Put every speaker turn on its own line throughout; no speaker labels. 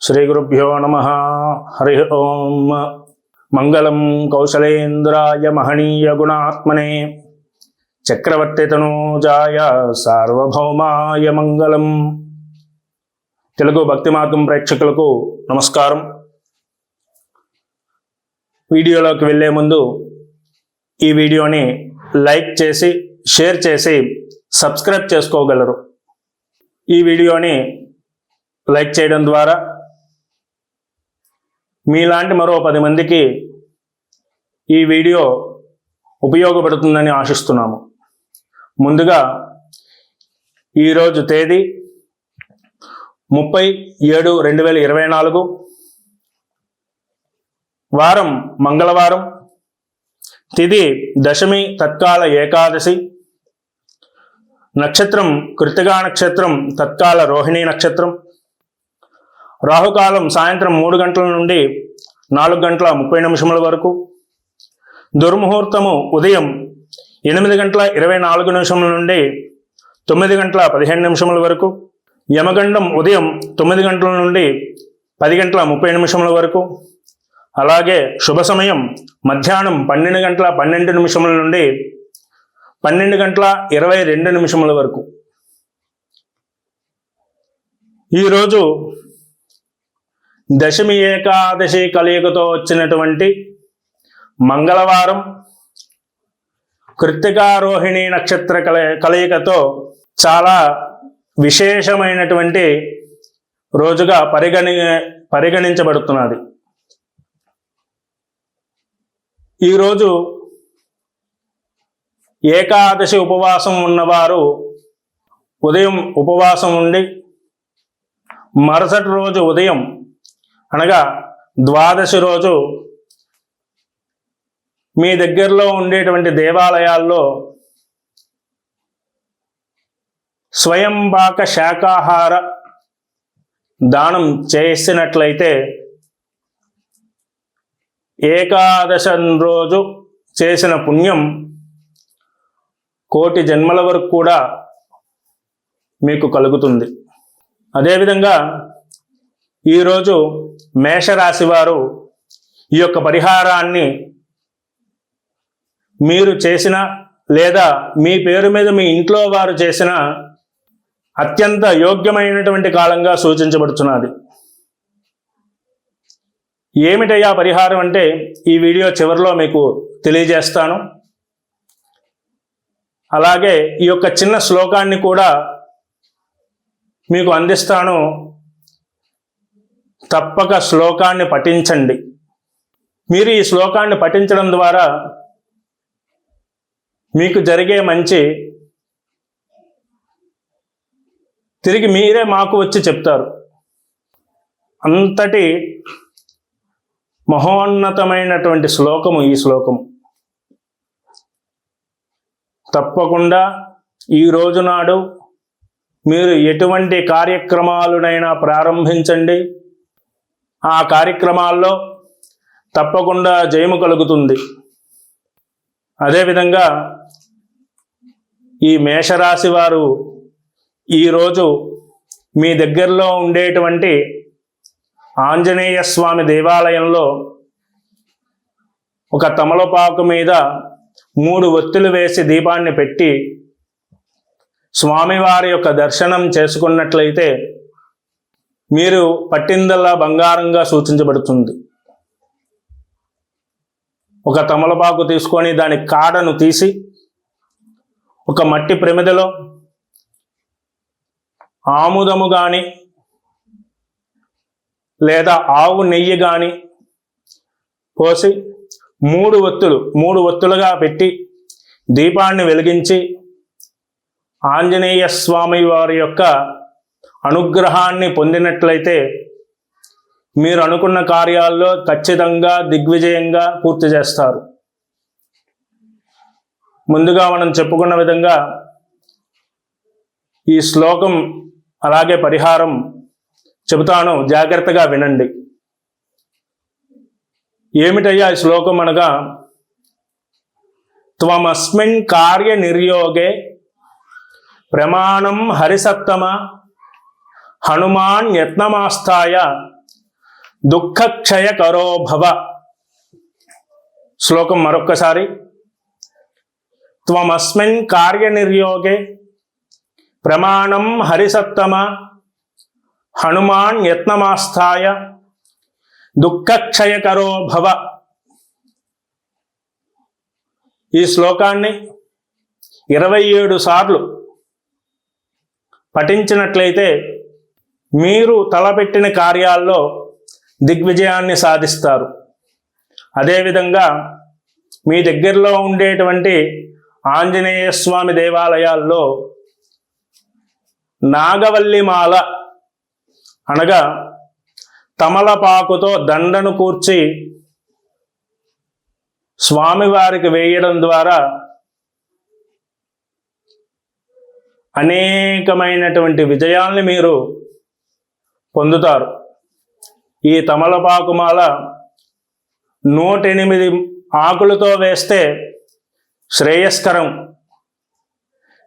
శ్రీగురుభ్యో నమః. హరి ఓం. మంగళం కౌశలేంద్రాయ మహనీయ గుణాత్మనే చక్రవర్తి తనూజాయ సార్వభౌమాయ మంగళం. తెలుగు భక్తి మార్గం ప్రేక్షకులకు నమస్కారం. వీడియోలోకి వెళ్ళే ముందు ఈ వీడియోని లైక్ చేసి షేర్ చేసి సబ్స్క్రైబ్ చేసుకోగలరు. ఈ వీడియోని లైక్ చేయడం ద్వారా మీలాంటి మరో 10 మందికి ఈ వీడియో ఉపయోగపడుతుందని ఆశిస్తున్నాము. ముందుగా ఈరోజు తేదీ 30/7/2024, వారం మంగళవారం, తిథి దశమి తత్కాల ఏకాదశి, నక్షత్రం కృత్తికా నక్షత్రం తత్కాల రోహిణీ నక్షత్రం, రాహుకాలం సాయంత్రం 3 గంటల నుండి 4 గంటల 30 నిమిషముల వరకు, దుర్ముహూర్తము ఉదయం 8 గంటల 24 నిమిషముల నుండి 9 గంటల 15 నిమిషముల వరకు, యమగండం ఉదయం 9 గంటల నుండి 10 గంటల 30 నిమిషముల వరకు, అలాగే శుభ సమయం మధ్యాహ్నం 12 గంటల 12 నిమిషముల నుండి 12 గంటల 22 నిమిషముల వరకు. ఈరోజు దశమి ఏకాదశి కలయికతో వచ్చినటువంటి మంగళవారం, కృత్తికా రోహిణీ నక్షత్ర కలయికతో చాలా విశేషమైనటువంటి రోజుగా పరిగణించబడుతున్నది. ఈరోజు ఏకాదశి ఉపవాసం ఉన్నవారు ఉదయం ఉపవాసం ఉండి మరుసటి రోజు ఉదయం అనగా ద్వాదశి రోజు మీ దగ్గరలో ఉండేటువంటి దేవాలయాల్లో స్వయంపాక శాకాహార దానం చేసినట్లయితే ఏకాదశి రోజు చేసిన పుణ్యం కోటి జన్మల వరకు కూడా మీకు కలుగుతుంది. అదేవిధంగా ఈరోజు మేషరాశి వారు ఈ యొక్క పరిహారాన్ని మీరు చేసిన లేదా మీ పేరు మీద మీ ఇంట్లో వారు చేసిన అత్యంత యోగ్యమైనటువంటి కాలంగా సూచించబడుతున్నది. ఏమిటయ్యా పరిహారం అంటే ఈ వీడియో చివరిలో మీకు తెలియజేస్తాను. అలాగే ఈ యొక్క చిన్న శ్లోకాన్ని కూడా మీకు అందిస్తాను. తప్పక శ్లోకాన్ని పఠించండి. మీరు ఈ శ్లోకాన్ని పఠించడం ద్వారా మీకు జరిగే మంచి తిరిగి మీరే మాకు వచ్చి చెప్తారు. అంతటి మహోన్నతమైనటువంటి శ్లోకము ఈ శ్లోకము. తప్పకుండా ఈ రోజు నాడు మీరు ఎటువంటి కార్యక్రమాలనైనా ప్రారంభించండి. ఆ కార్యక్రమాల్లో తప్పకుండా జయము కలుగుతుంది. అదేవిధంగా ఈ మేషరాశి వారు ఈరోజు మీ దగ్గరలో ఉండేటువంటి ఆంజనేయ స్వామి దేవాలయంలో ఒక తమలపాకు మీద 3 ఒత్తులు వేసి దీపాన్ని పెట్టి స్వామివారి యొక్క దర్శనం చేసుకున్నట్లయితే మీరు పట్టిందల్లా బంగారంగా సూచించబడుతుంది. ఒక తమలపాకు తీసుకొని దాని కాడను తీసి ఒక మట్టి ప్రమిదలో ఆముదము కానీ లేదా ఆవు నెయ్యి కానీ పోసి 3 ఒత్తులుగా పెట్టి దీపాన్ని వెలిగించి ఆంజనేయ స్వామి వారి యొక్క అనుగ్రహాన్ని పొందినట్లయితే మీరు అనుకున్న కార్యాల్లో ఖచ్చితంగా దిగ్విజయంగా పూర్తి చేస్తారు. ముందుగా మనం చెప్పుకున్న విధంగా ఈ శ్లోకం అలాగే పరిహారం చెబుతాను, జాగ్రత్తగా వినండి. ఏమిటయ్యా ఈ శ్లోకం అనగా, త్వమస్మిన్ కార్య నిర్యోగే ప్రమాణం హరిసత్తమ హనుమాన్ యత్నమాస్థాయ దుఃఖక్షయకరో భవ. శ్లోకం మరొక్కసారి. త్వమస్మిన్ కార్యనిర్యోగే ప్రమాణం హరిసత్తమ హనుమాన్ యత్నమాస్థాయ దుఃఖక్షయకరో భవ. ఈ శ్లోకాన్ని 27 సార్లు పఠించినట్లయితే మీరు తలపెట్టిన కార్యాల్లో దిగ్విజయాన్ని సాధిస్తారు. అదేవిధంగా మీ దగ్గరలో ఉండేటువంటి ఆంజనేయ స్వామి దేవాలయాల్లో నాగవల్లిమాల అనగా తమలపాకుతో దండను కూర్చి స్వామివారికి వేయడం ద్వారా అనేకమైనటువంటి విజయాల్ని మీరు పొందుతారు. ఈ తమలపాకుమాల 108 ఆకులతో వేస్తే శ్రేయస్కరం.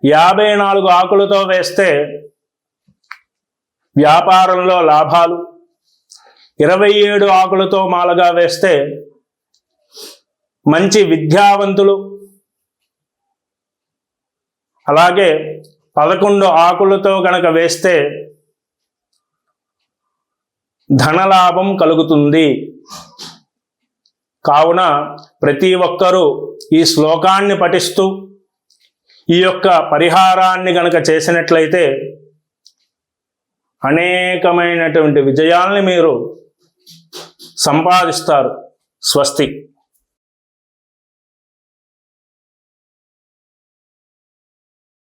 54 ఆకులతో వేస్తే వ్యాపారంలో లాభాలు. 27 ఆకులతో మాలగా వేస్తే మంచి విద్యావంతులు. అలాగే 11 ఆకులతో గనక వేస్తే ధనలాభం కలుగుతుంది. కావున ప్రతి ఒక్కరూ ఈ శ్లోకాన్ని పఠిస్తూ ఈ యొక్క పరిహారాన్ని గనక చేసినట్లయితే అనేకమైనటువంటి విజయాల్ని మీరు సంపాదిస్తారు. స్వస్తి.